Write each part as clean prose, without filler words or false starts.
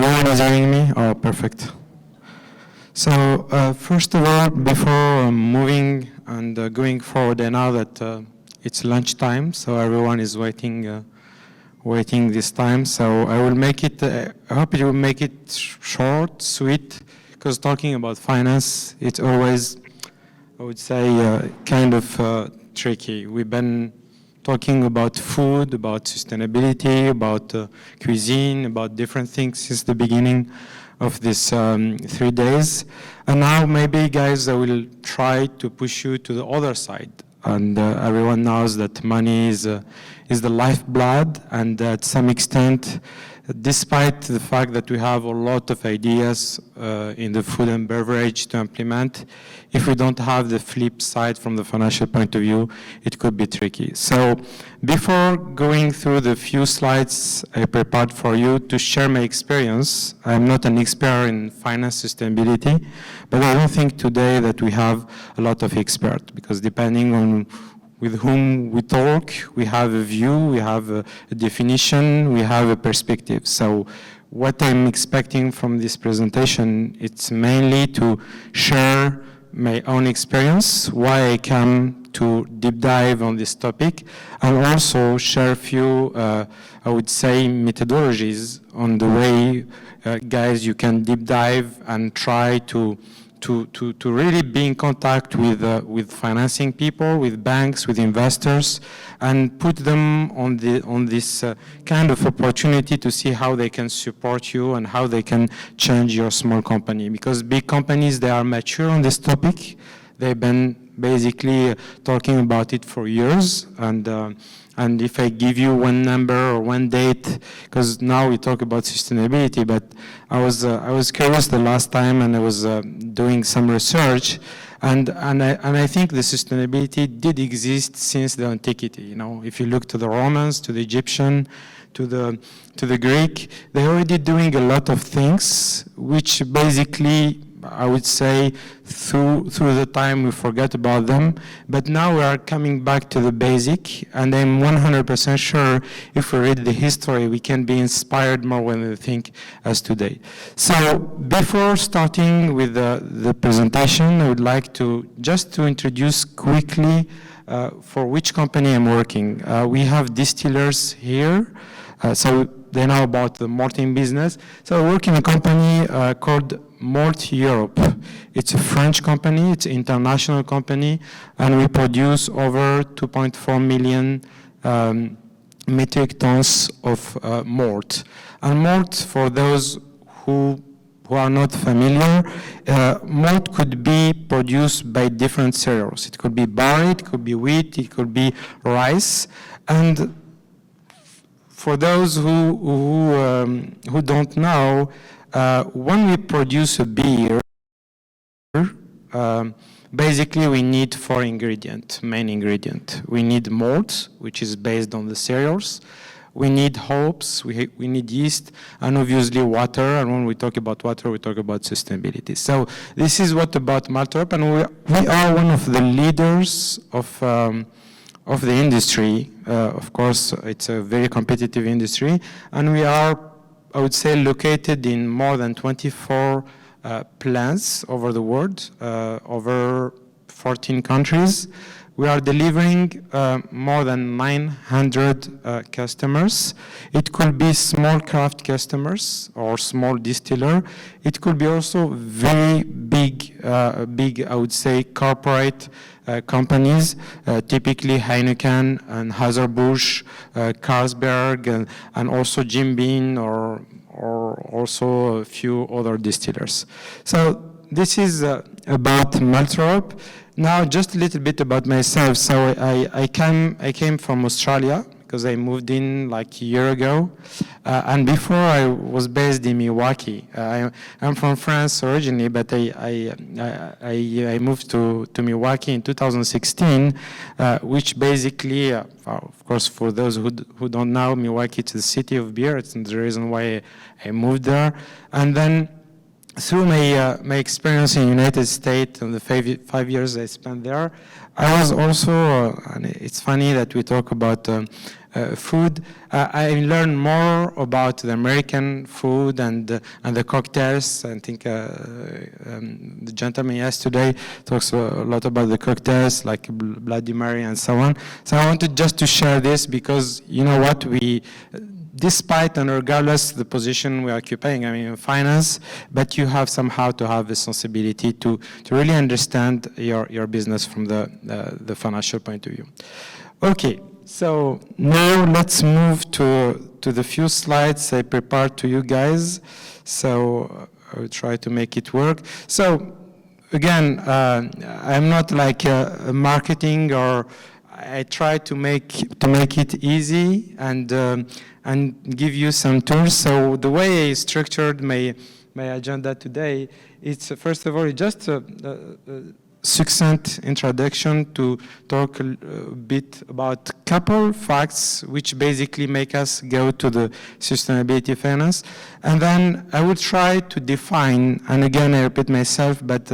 Everyone is hearing me? Oh, perfect. So first of all, before moving and going forward, I know that it's lunchtime, so everyone is waiting this time. So I will make it, I hope it will make it short, sweet, because talking about finance, it's always, I would say, kind of tricky. We've been talking about food, about sustainability, about cuisine, about different things since the beginning of this 3 days. And now maybe, guys, I will try to push you to the other side. And everyone knows that money is the lifeblood, and to some extent, despite the fact that we have a lot of ideas in the food and beverage to implement, if we don't have the flip side from the financial point of view, it could be tricky. So before going through the few slides I prepared for you to share my experience, I'm not an expert in finance sustainability, but I don't think today that we have a lot of experts, because depending on with whom we talk, we have a view, we have a definition, we have a perspective. So what I'm expecting from this presentation, it's mainly to share my own experience, why I came to deep dive on this topic, and also share a few, I would say, methodologies on the way, guys, you can deep dive and try to really be in contact with financing people, with banks, with investors, and put them on this kind of opportunity to see how they can support you and how they can change your small company. Because big companies, they are mature on this topic. They've been basically talking about it for years, and if I give you one number or one date, because now we talk about sustainability, but I was curious the last time, and I was doing some research, and I think the sustainability did exist since the antiquity. You know, if you look to the Romans, to the Egyptian, to the Greek, they're already doing a lot of things, which basically, I would say, through the time we forget about them, but now we are coming back to the basic, and I'm 100% sure if we read the history, we can be inspired more when we think as today. So before starting with the presentation, I would like to just to introduce quickly for which company I'm working. We have distillers here, so they know about the malting business. So I work in a company called Malt Europe. It's a French company, it's an international company, and we produce over 2.4 million metric tons of malt. And malt, for those who are not familiar, malt could be produced by different cereals. It could be barley, it could be wheat, it could be rice. And for those who don't know, when we produce a beer, basically we need four ingredients, main ingredient. We need malt, which is based on the cereals. We need hops, we need yeast, and obviously water. And when we talk about water, we talk about sustainability. So this is what about Malt Europe, and we are one of the leaders of the industry. Of course, it's a very competitive industry, and we are, I would say, located in more than 24 plants over the world, over 14 countries. We are delivering more than 900 customers. It could be small craft customers or small distiller. It could be also very big, I would say, corporate companies, typically Heineken and Anheuser-Busch, Carlsberg, and also Jim Beam or also a few other distillers. So this is about Malt Europe. Now, just a little bit about myself. So I came from Australia because I moved in like a year ago. And before I was based in Milwaukee. I'm from France originally, but I moved to Milwaukee in 2016, which basically, of course, for those who don't know, Milwaukee is the city of beer. It's the reason why I moved there. And then through my experience in the United States and the 5 years I spent there, I was also, and it's funny that we talk about food. I learned more about the American food and the cocktails. I think the gentleman yesterday talks a lot about the cocktails like Bloody Mary and so on. So I wanted just to share this because, you know what, despite and regardless the position we are occupying, I mean in finance, but you have somehow to have the sensibility to really understand your business from the financial point of view. Okay, so now let's move to the few slides I prepared to you guys. So I will try to make it work. So again, I'm not like a marketing, or I try to make it easy and give you some tools. So the way I structured my agenda today, it's first of all just a succinct introduction to talk a bit about couple facts which basically make us go to the sustainability finance. And then I will try to define, and again I repeat myself, but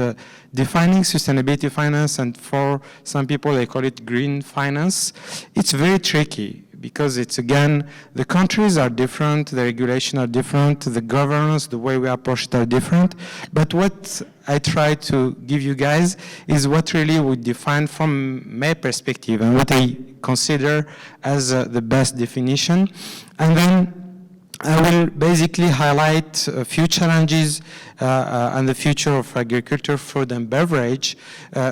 defining sustainability finance, and for some people they call it green finance, it's very tricky because it's, again, the countries are different, the regulations are different, the governance, the way we approach it are different. But what I try to give you guys is what really would define from my perspective and what I consider as the best definition. And then I will basically highlight a few challenges and the future of agriculture, food and beverage,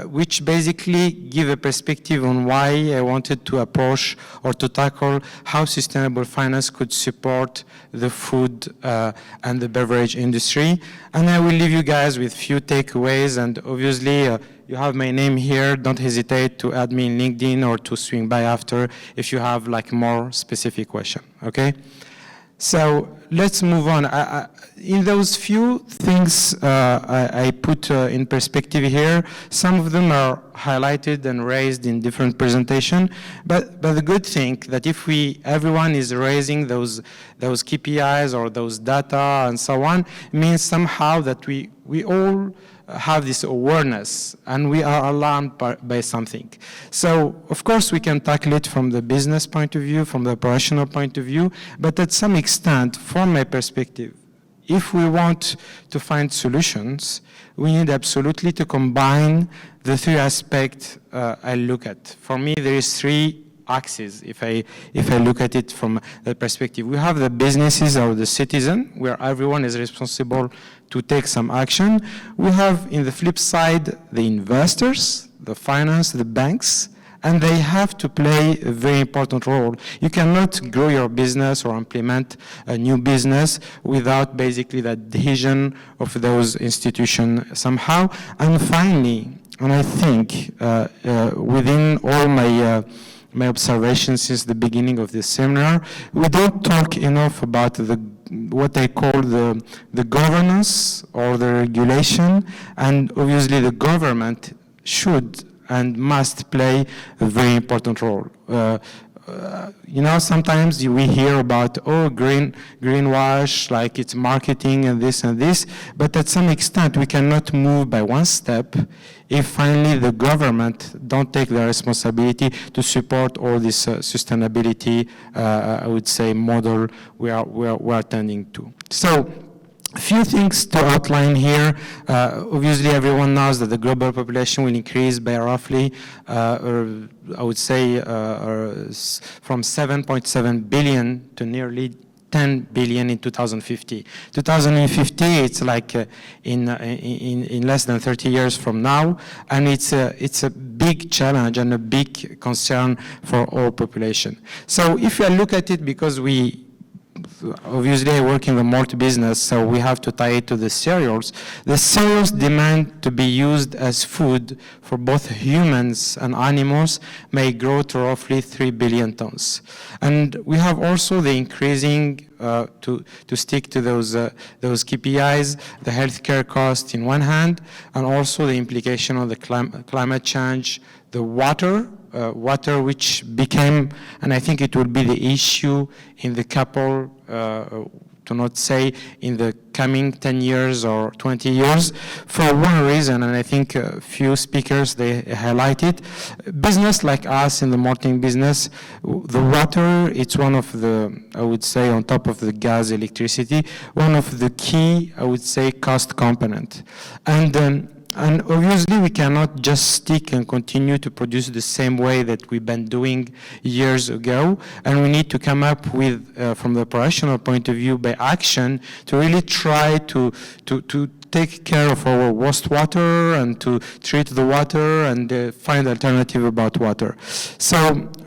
which basically give a perspective on why I wanted to approach or to tackle how sustainable finance could support the food and the beverage industry. And I will leave you guys with few takeaways, and obviously you have my name here. Don't hesitate to add me in LinkedIn or to swing by after if you have like more specific question, okay? So let's move on. In those few things I put in perspective here, some of them are highlighted and raised in different presentation. But the good thing that if everyone is raising those KPIs or those data and so on, it means somehow that we all have this awareness and we are alarmed by something. So, of course, we can tackle it from the business point of view, from the operational point of view, but at some extent, from my perspective, if we want to find solutions, we need absolutely to combine the three aspects I look at. For me, there is three axes if I look at it from that perspective. We have the businesses or the citizen, where everyone is responsible to take some action. We have, in the flip side, the investors, the finance, the banks, and they have to play a very important role. You cannot grow your business or implement a new business without basically the adhesion of those institutions somehow. And finally, and I think within all my observations since the beginning of this seminar, we don't talk enough about what I call the governance or the regulation, and obviously the government should and must play a very important role. You know, sometimes we hear about, greenwash, like it's marketing and this, but at some extent we cannot move by one step if finally the government don't take the responsibility to support all this sustainability, I would say, model we are tending to. So, a few things to outline here. Obviously, everyone knows that the global population will increase by roughly, I would say, from 7.7 billion to nearly 10 billion in 2050. 2050, it's like in less than 30 years from now, and it's a big challenge and a big concern for all population. So if you look at it, because obviously I work in the malt business, so we have to tie it to the cereals. The cereals demand to be used as food for both humans and animals may grow to roughly 3 billion tons. And we have also the increasing, to stick to those KPIs, the healthcare cost in one hand, and also the implication of the climate change, the water which became, and I think it will be the issue in the couple to not say in the coming 10 years or 20 years, for one reason, and I think a few speakers, they highlight it. Business like us in the marketing business, the water, it's one of the, I would say, on top of the gas, electricity, one of the key, I would say, cost component. And obviously, we cannot just stick and continue to produce the same way that we've been doing years ago. And we need to come up with, from the operational point of view, by action, to really try to take care of our wastewater and to treat the water and find alternative about water. So,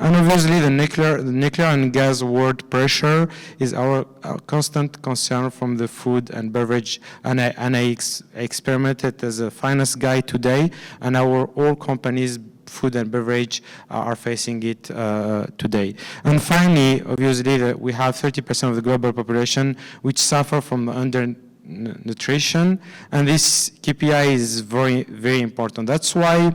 and obviously the nuclear and gas world pressure is our constant concern from the food and beverage. And I experimented as a finance guy today, and all companies, food and beverage, are facing it today. And finally, obviously, we have 30% of the global population which suffer from undernutrition, and this KPI is very, very important. That's why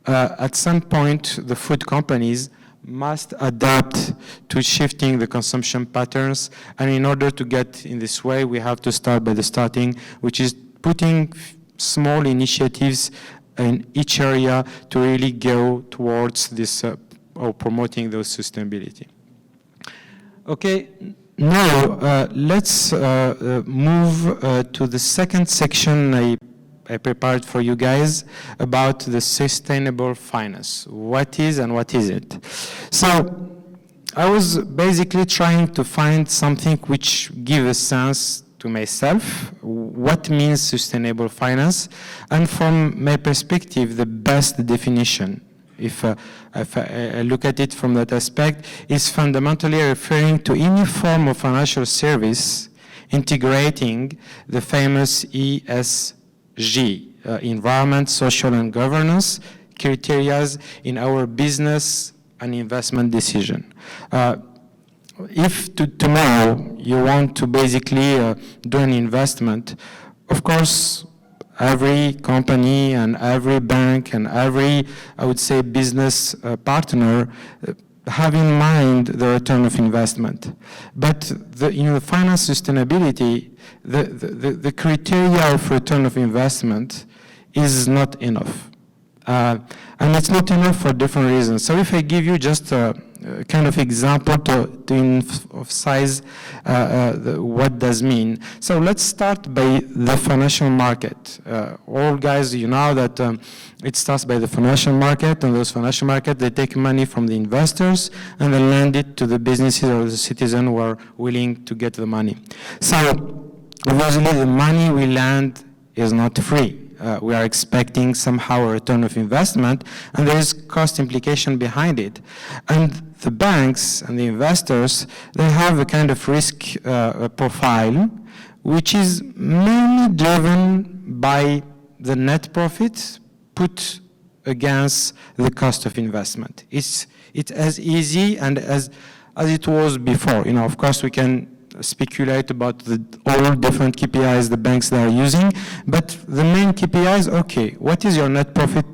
at some point the food companies must adapt to shifting the consumption patterns, and in order to get in this way, we have to start by the starting, which is putting small initiatives in each area to really go towards this or promoting those sustainability. Okay, now let's move to the second section I prepared for you guys about the sustainable finance. What is and what is it? So I was basically trying to find something which gives a sense to myself, what means sustainable finance, and from my perspective, the best definition, if I look at it from that aspect, is fundamentally referring to any form of financial service integrating the famous ESG, environment, social, and governance criteria in our business and investment decision. If tomorrow you want to basically do an investment, of course, every company and every bank and every, I would say, business partner have in mind the return of investment. But in the finance sustainability, the criteria of return of investment is not enough. And it's not enough for different reasons. So if I give you just a kind of example to emphasize what does mean. So let's start by the financial market. All guys, you know that it starts by the financial market, and those financial market, they take money from the investors and they lend it to the businesses or the citizens who are willing to get the money. So obviously the money we lend is not free. We are expecting somehow a return of investment, and there is cost implication behind it. And the banks and the investors, they have a kind of risk profile, which is mainly driven by the net profit put against the cost of investment. It's as easy and as it was before. You know, of course, we can speculate about all different KPIs the banks that are using, but the main KPIs, okay, what is your net profit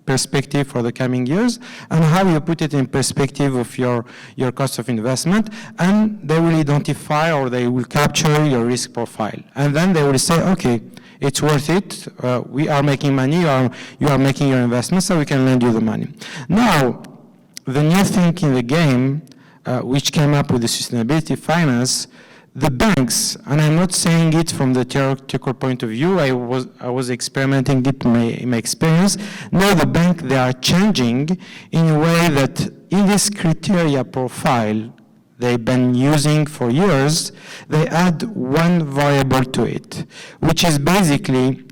perspective for the coming years, and how you put it in perspective of your cost of investment, and they will identify or they will capture your risk profile. And then they will say, okay, it's worth it, we are making money, or you are making your investment, so we can lend you the money. Now, the new thing in the game, which came up with the sustainability finance, the banks, and I'm not saying it from the theoretical point of view, I was experimenting it in my experience. Now the bank, they are changing in a way that in this criteria profile they've been using for years, they add one variable to it, which is basically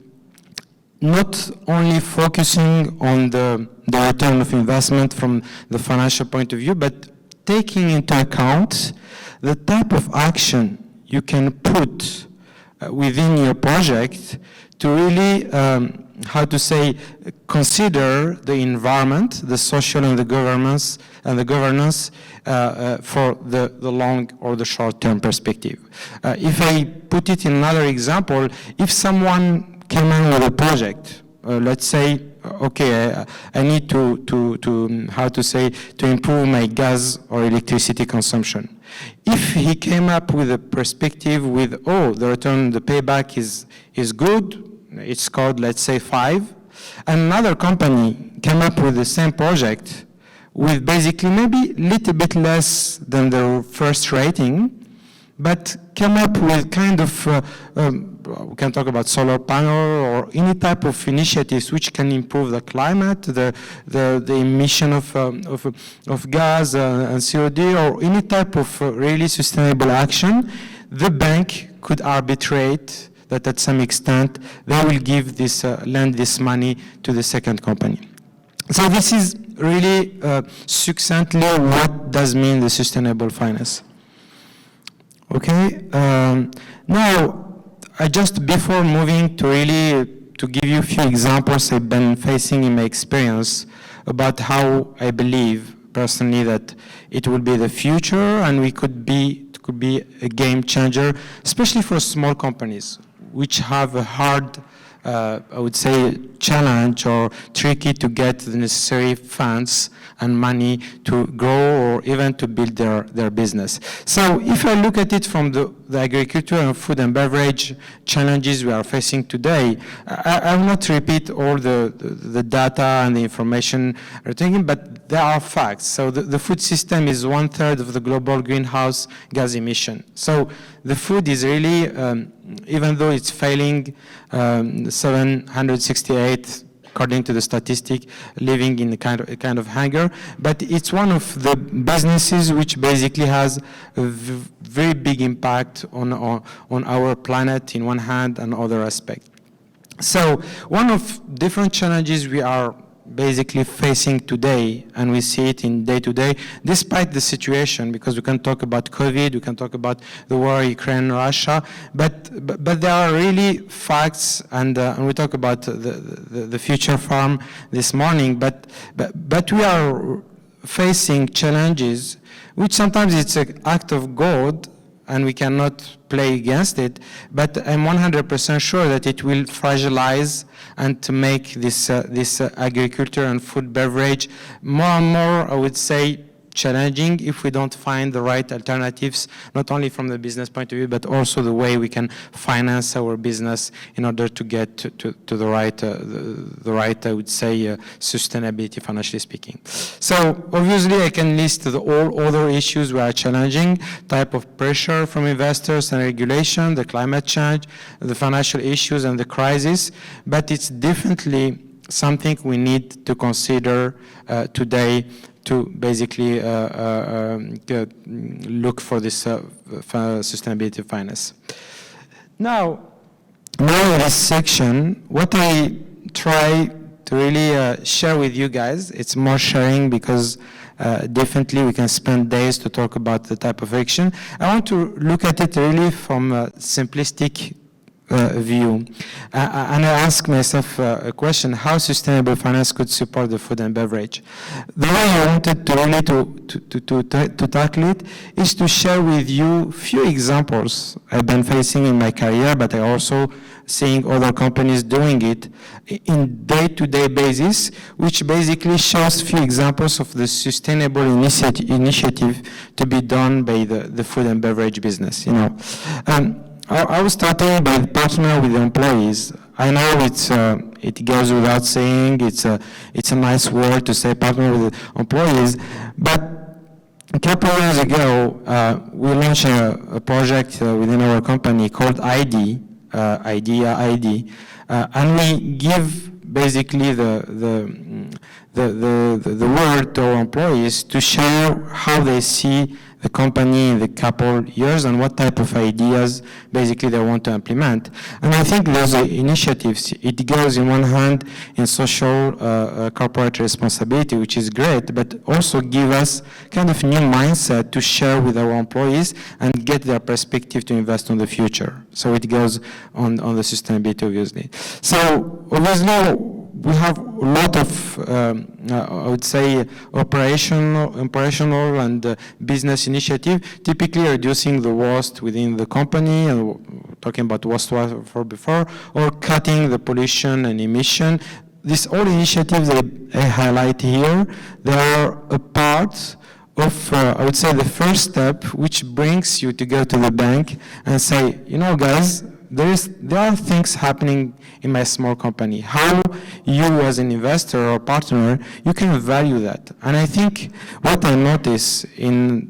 not only focusing on the return of investment from the financial point of view, but taking into account the type of action you can put within your project to really, consider the environment, the social and the governance for the long or the short-term perspective. If I put it in another example, if someone came in with a project let's say, okay, I need to improve my gas or electricity consumption. If he came up with a perspective with, oh, the return, the payback is good, it's called, let's say, 5, and another company came up with the same project with basically maybe a little bit less than the first rating, but came up with kind of, we can talk about solar panel or any type of initiatives which can improve the climate, the emission of gas and COD, or any type of really sustainable action. The bank could arbitrate that at some extent they will give this, lend this money to the second company. So this is really succinctly what does mean the sustainable finance. Okay, now I just, before moving to really to give you a few examples I've been facing in my experience about how I believe personally that it will be the future and it could be a game changer, especially for small companies which have a hard, I would say, challenge or tricky to get the necessary funds and money to grow or even to build their business. So if I look at it from the agriculture and food and beverage challenges we are facing today, I will not repeat all the data and the information we're taking, but there are facts. So the food system is 1/3 of the global greenhouse gas emission. So the food is really, even though it's failing, 768 according to the statistic, living in a kind of hunger, but it's one of the businesses which basically has a very big impact on our planet in one hand and other aspect. So one of different challenges we are basically facing today, and we see it in day-to-day, despite the situation, because we can talk about COVID, we can talk about the war in Ukraine, Russia, but there are really facts, and we talk about the future farm this morning, but we are facing challenges, which sometimes it's an act of God, and we cannot play against it, but I'm 100% sure that it will fragilize and to make this agriculture and food beverage more and more, I would say, challenging if we don't find the right alternatives, not only from the business point of view, but also the way we can finance our business in order to get to the right, I would say, sustainability, financially speaking. So obviously I can list all other issues which are challenging, type of pressure from investors and regulation, the climate change, the financial issues and the crisis, but it's definitely something we need to consider today to basically look for this sustainability finance. Now in this section, what I try to really share with you guys, it's more sharing because definitely we can spend days to talk about the type of action. I want to look at it really from a simplistic view. And I ask myself a question, how sustainable finance could support the food and beverage? The way I wanted to really to tackle it is to share with you few examples I've been facing in my career, but I also seeing other companies doing it in day-to-day basis, which basically shows few examples of the sustainable initiative to be done by the food and beverage business, you know. I was starting by partner with the employees. I know it goes without saying, it's a nice word to say partner with the employees, but a couple of years ago, we launched a project within our company called ID, and we give basically the word to our employees to share how they see the company in the couple years and what type of ideas basically they want to implement. And I think those initiatives, it goes in one hand in social corporate responsibility, which is great, but also give us kind of new mindset to share with our employees and get their perspective to invest on the future. So it goes on the sustainability, obviously. So obviously, we have a lot of, I would say, operational and business initiative, typically reducing the waste within the company, and talking about waste for before, or cutting the pollution and emission. These all initiatives that I highlight here, they are a part of, I would say, the first step, which brings you to go to the bank and say, you know, guys, there are things happening in my small company. How you as an investor or partner, you can value that. And I think what I notice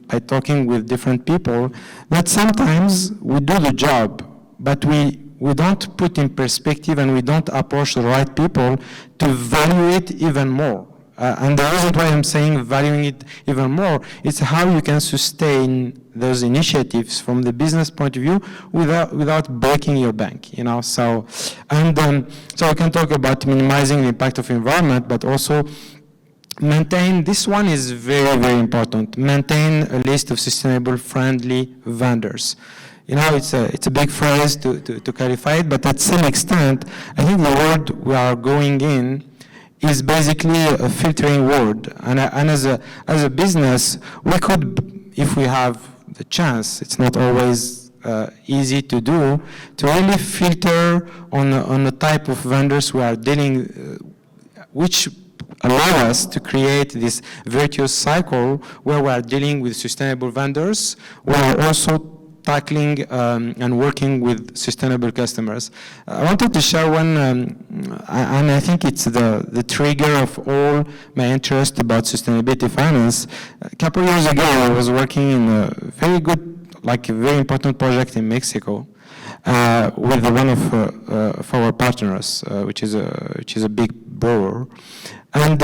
by talking with different people, that sometimes we do the job, but we don't put in perspective and we don't approach the right people to value it even more. And the reason why I'm saying valuing it even more is how you can sustain those initiatives from the business point of view without breaking your bank, you know. So I can talk about minimizing the impact of environment, but also maintain, this one is very, very important, maintain a list of sustainable friendly vendors. You know, it's a big phrase to clarify it, but at some extent, I think the word we are going in is basically a filtering word. And as a business, we could, if we have the chance, it's not always easy to do, to really filter on the type of vendors we are dealing, which allow us to create this virtuous cycle where we are dealing with sustainable vendors, we are also tackling and working with sustainable customers. I wanted to share one, and I think it's the trigger of all my interest about sustainability finance. A couple of years ago, I was working in a very good, like a very important project in Mexico with one of our partners, which is a big brewer. And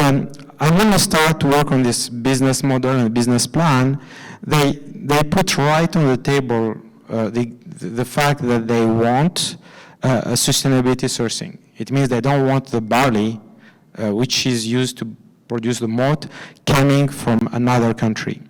I want to start to work on this business model and business plan. They put right on the table the fact that they want a sustainability sourcing. It means they don't want the barley, which is used to produce the malt, coming from another country.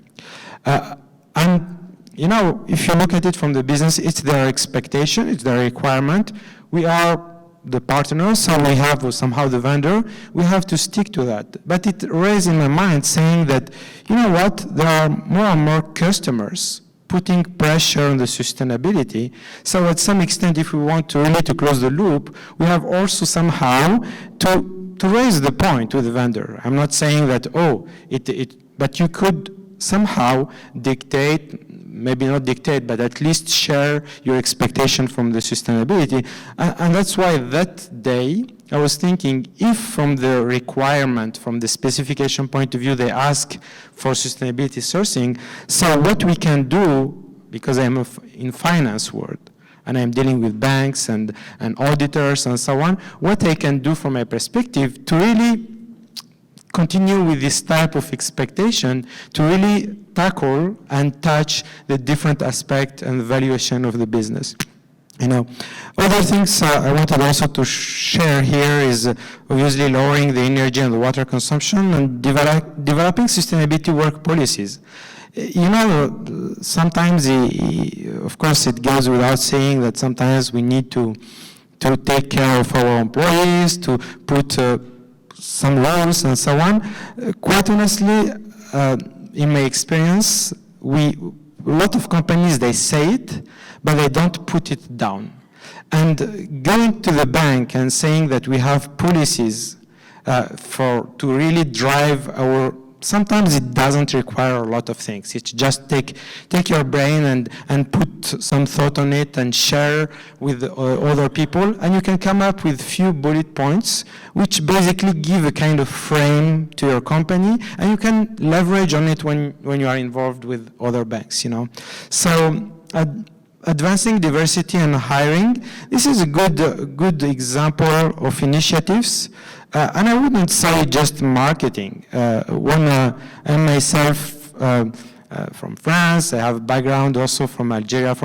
And, you know, if you look at it from the business, it's their expectation, it's their requirement. We are the partners, so we have somehow the vendor, we have to stick to that. But it raised in my mind saying that, you know what, there are more and more customers putting pressure on the sustainability. So at some extent, if we want to really to close the loop, we have also somehow to raise the point with the vendor. I'm not saying that, but you could somehow dictate, maybe not dictate, but at least share your expectation from the sustainability. And that's why that day, I was thinking, if from the requirement, from the specification point of view, they ask for sustainability sourcing, so what we can do, because I'm in finance world, and I'm dealing with banks and auditors and so on, what I can do from my perspective to really continue with this type of expectation to really tackle and touch the different aspect and valuation of the business. You know, other things I wanted also to share here is obviously lowering the energy and the water consumption and developing sustainability work policies. You know, sometimes, of course, it goes without saying that sometimes we need to take care of our employees, to put some rules and so on. Quite honestly, in my experience, a lot of companies, they say it, but they don't put it down. And going to the bank and saying that we have policies to really drive our, sometimes it doesn't require a lot of things. It's just take your brain and put some thought on it and share with other people, and you can come up with few bullet points which basically give a kind of frame to your company, and you can leverage on it when you are involved with other banks, you know. So advancing diversity and hiring, this is a good example of initiatives. And I wouldn't say just marketing. When I myself from France. I have background also from Algeria,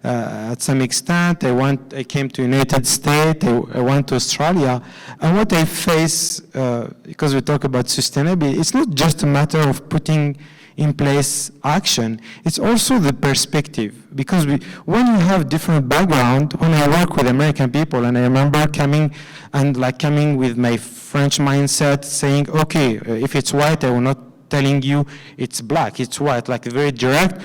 at some extent. I came to United States. I went to Australia. And what I face, because we talk about sustainability, it's not just a matter of putting in place action, it's also the perspective. Because when you have different background, when I work with American people, and I remember coming with my French mindset saying, okay, if it's white, I will not telling you it's black, it's white, like very direct.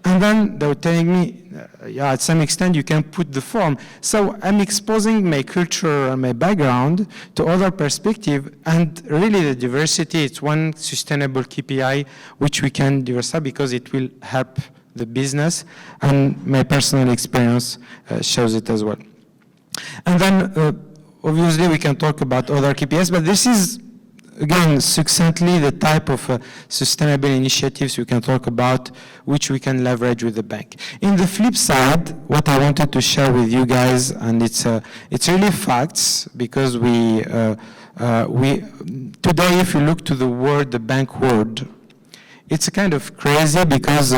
And then they were telling me, yeah, at some extent you can put the form. So I'm exposing my culture and my background to other perspective, and really the diversity, it's one sustainable KPI which we can diversify because it will help the business, and my personal experience shows it as well. And then obviously we can talk about other KPIs, but this is again, succinctly, the type of sustainable initiatives we can talk about, which we can leverage with the bank. In the flip side, what I wanted to share with you guys, and it's really facts, because today, if you look to the bank world, it's kind of crazy because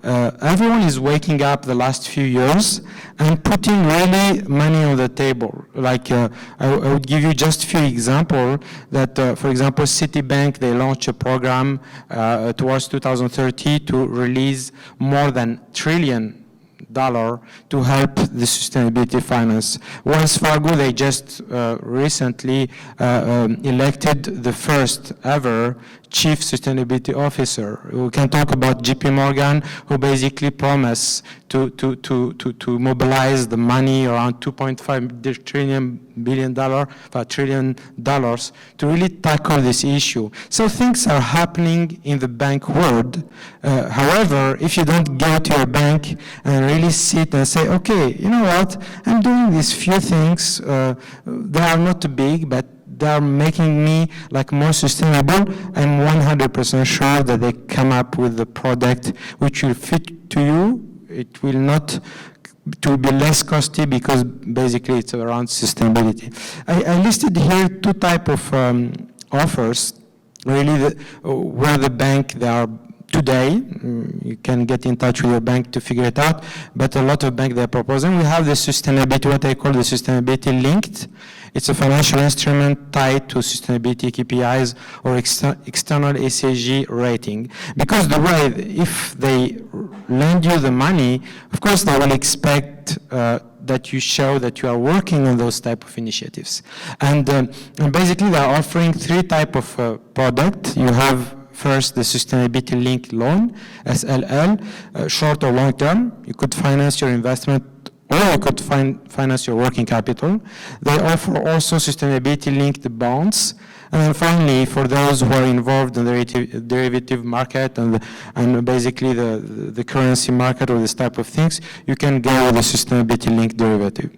everyone is waking up the last few years and putting really money on the table. Like I would give you just a few examples that, for example, Citibank, they launched a program towards 2030 to release more than $1 trillion to help the sustainability finance. Wells Fargo, they just recently elected the first ever Chief Sustainability Officer. We can talk about JP Morgan, who basically promised to mobilize the money around $2.5 trillion to really tackle this issue. So things are happening in the bank world. However, if you don't go to your bank and really sit and say, okay, you know what, I'm doing these few things, they are not big, but they are making me like more sustainable, I'm 100% sure that they come up with a product which will fit to you. It will not to be less costly because basically it's around sustainability. I listed here two types of offers, really, where the bank, they are today. You can get in touch with your bank to figure it out, but a lot of banks they're proposing. We have the sustainability, what I call the sustainability linked. It's a financial instrument tied to sustainability KPIs or external ESG rating. Because the way, if they lend you the money, of course they will expect that you show that you are working on those type of initiatives. And basically they're offering three type of product. You have first the sustainability linked loan, SLL, short or long term. You could finance your investment or you could finance your working capital. They offer also sustainability-linked bonds. And finally, for those who are involved in the derivative market and basically the currency market or this type of things, you can go with a sustainability-linked derivative.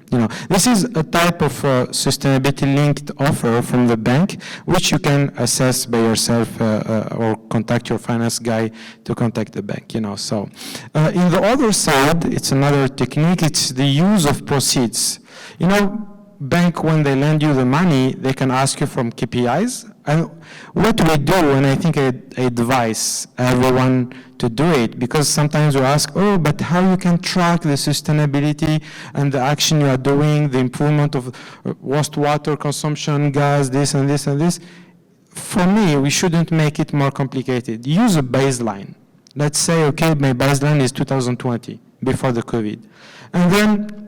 This is a type of sustainability-linked offer from the bank, which you can assess by yourself or contact your finance guy to contact the bank. So, in the other side, it's another technique. It's the use of proceeds. Bank, when they lend you the money, they can ask you from KPIs. And what we do, and I think I advise everyone to do it, because sometimes we ask, oh, but how you can track the sustainability and the action you are doing, the improvement of wastewater consumption, gas, this and this and this. For me, we shouldn't make it more complicated. Use a baseline. Let's say, okay, my baseline is 2020, before the COVID. And then,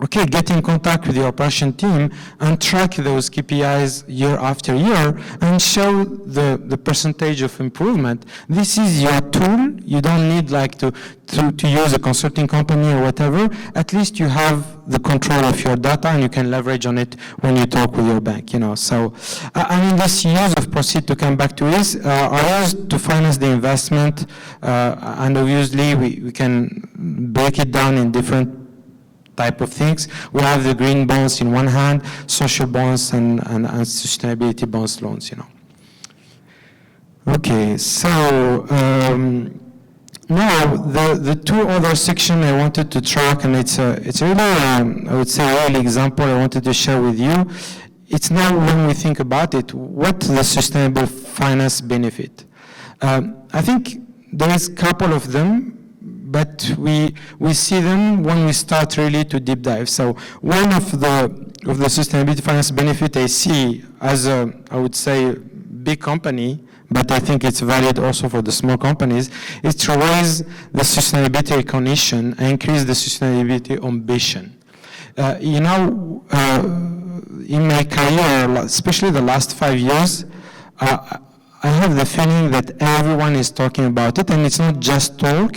okay, get in contact with the operation team and track those KPIs year after year and show the percentage of improvement. This is your tool. You don't need to use a consulting company or whatever. At least you have the control of your data and you can leverage on it when you talk with your bank. So, this use of proceeds, to come back to this, are used to finance the investment, and obviously we can break it down in different type of things. We have the green bonds in one hand, social bonds and sustainability bonds loans, Okay, so now the two other sections I wanted to track, and it's really, I would say, a real example I wanted to share with you. It's now when we think about it, what the sustainable finance benefit. I think there is a couple of them, but we see them when we start really to deep dive. So one of the sustainability finance benefit I see as a, I would say, big company, but I think it's valid also for the small companies, is to raise the sustainability recognition and increase the sustainability ambition. In my career, especially the last 5 years, I have the feeling that everyone is talking about it, and it's not just talk,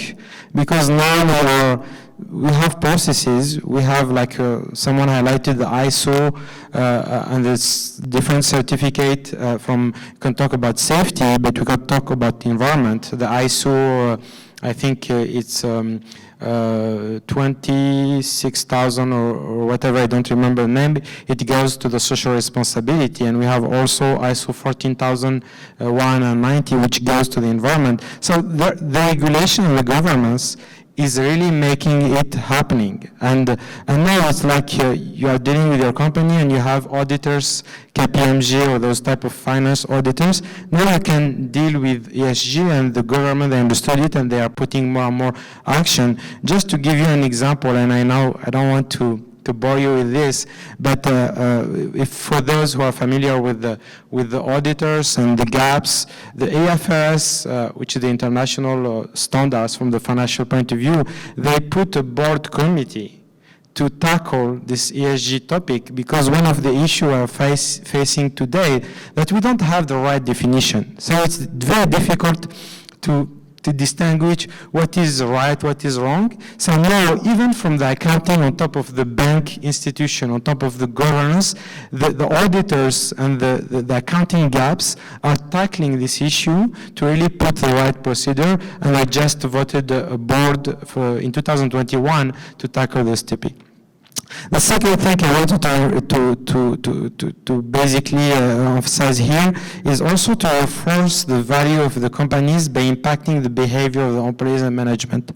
because now we have processes. We have, like someone highlighted, the ISO, and there's different certificate from, you can talk about safety, but we can talk about the environment. The ISO, I think it's 26,000 or whatever, I don't remember the name. It goes to the social responsibility, and we have also ISO 14090, which goes to the environment. So the regulation and the governance is really making it happening. And now it's like you are dealing with your company and you have auditors, KPMG or those type of finance auditors. Now you can deal with ESG, and the government, they understood it and they are putting more and more action. Just to give you an example, and I know I don't want to bore you with this, but if for those who are familiar with the auditors and the gaps, the AFRS, which is the international standards from the financial point of view, they put a board committee to tackle this ESG topic, because one of the issues we're facing today that we don't have the right definition. So it's very difficult to distinguish what is right, what is wrong. So now, even from the accounting, on top of the bank institution, on top of the governance, the auditors and the accounting gaps are tackling this issue to really put the right procedure, and I just voted a board in 2021 to tackle this topic. The second thing I wanted to basically emphasize here is also to reinforce the value of the companies by impacting the behavior of the employees and management.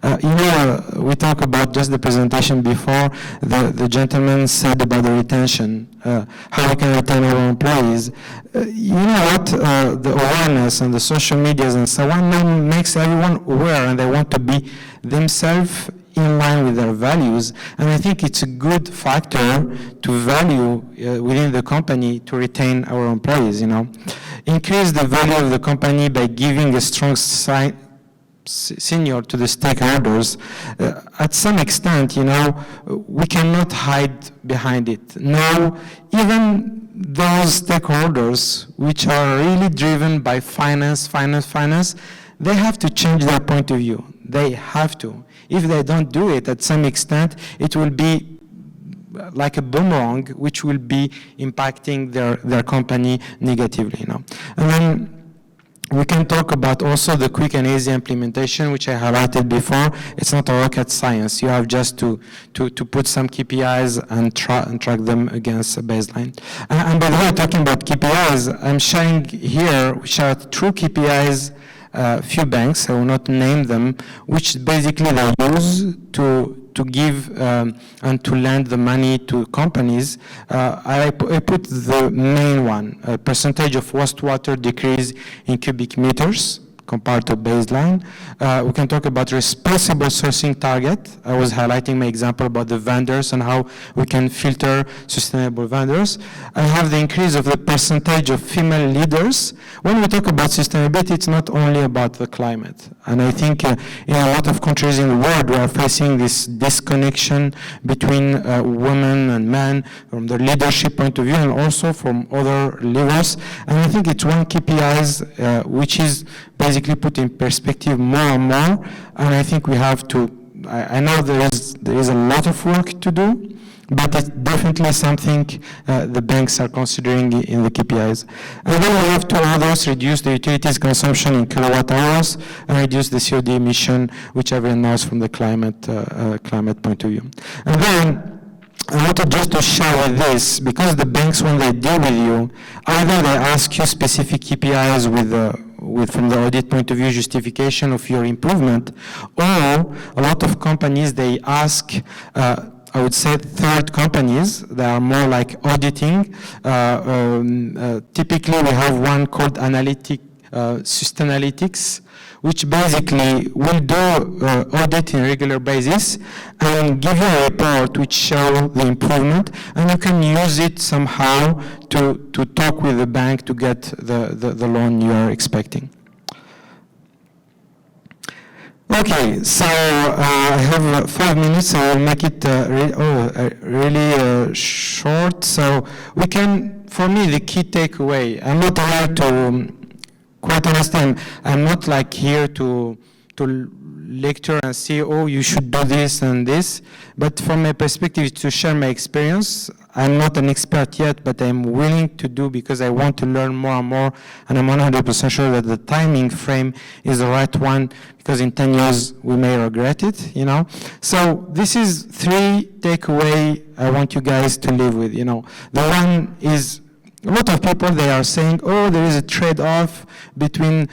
We talked about just the presentation before, the gentleman said about the retention, how we can retain our employees. You know what, the awareness and the social medias and so on now makes everyone aware, and they want to be themselves in line with their values, and I think it's a good factor to value within the company to retain our employees. Increase the value of the company by giving a strong signal to the stakeholders. At some extent, we cannot hide behind it. Now, even those stakeholders which are really driven by finance, they have to change their point of view. They have to. If they don't do it, at some extent, it will be like a boomerang, which will be impacting their company negatively. And then we can talk about also the quick and easy implementation, which I highlighted before. It's not a rocket science. You have just to put some KPIs and track them against a baseline. And by the way, talking about KPIs, I'm sharing here, which are true KPIs, few banks, I will not name them, which basically they use to give and to lend the money to companies. I put the main one, a percentage of wastewater decrease in cubic meters compared to baseline. We can talk about responsible sourcing target. I was highlighting my example about the vendors and how we can filter sustainable vendors. I have the increase of the percentage of female leaders. When we talk about sustainability, it's not only about the climate. And I think in a lot of countries in the world, we are facing this disconnection between women and men from the leadership point of view and also from other levels. And I think it's one KPIs which is basically put in perspective more and more, and I think we have to, I know there is a lot of work to do, but it's definitely something the banks are considering in the KPIs. And then we have two others: reduce the utilities consumption in kilowatt hours and reduce the CO2 emission, which everyone knows from the climate point of view. And then I wanted just to share with this, because the banks, when they deal with you, either they ask you specific KPIs from the audit point of view, justification of your improvement, or a lot of companies, they ask, I would say, third companies that are more like auditing. Typically, we have one called Sustainalytics, which basically will do audit on a regular basis and give you a report which show the improvement, and you can use it somehow to talk with the bank to get the loan you are expecting. Okay, so I have 5 minutes, so I'll make it really short. So we can, for me, the key takeaway, I'm not here to, quite honestly, I'm not like here to lecture and say, oh, you should do this and this, but from my perspective, to share my experience. I'm not an expert yet, but I'm willing to do because I want to learn more and more, and I'm 100% sure that the timing frame is the right one, because in 10 years we may regret it, you know. So this is 3 takeaway I want you guys to live with, you know. The one is, a lot of people, they are saying, oh, there is a trade-off between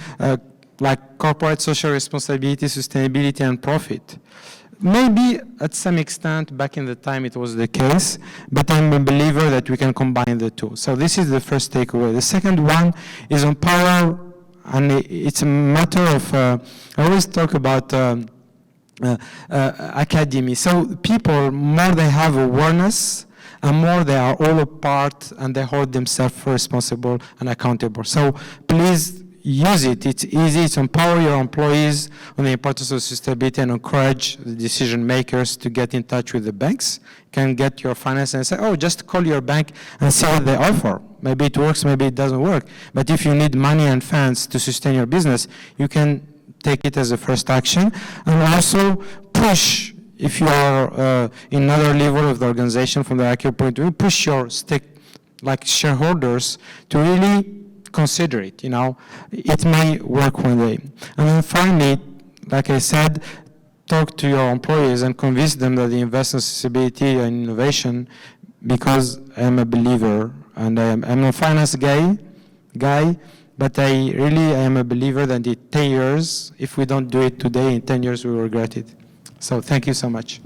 like corporate social responsibility, sustainability, and profit. Maybe at some extent back in the time it was the case, but I'm a believer that we can combine the two. So this is the first takeaway. The second one is on power, and it's a matter of, I always talk about academy. So people, more they have awareness, and more they are all apart, and they hold themselves responsible and accountable. So please, use it. It's easy. It's empower your employees on the importance of sustainability and encourage the decision makers to get in touch with the banks. You can get your finance and say, oh, just call your bank and see what they offer. Maybe it works, maybe it doesn't work. But if you need money and funds to sustain your business, you can take it as a first action. And also push, if you are in another level of the organization from the hierarchy point of view, push your shareholders to really consider it, you know. It may work one day. And then finally, like I said, talk to your employees and convince them that they invest in sustainability and innovation, because I'm a believer, and I'm a finance guy, but I am a believer that in 10 years, if we don't do it today, in 10 years we will regret it. So thank you so much.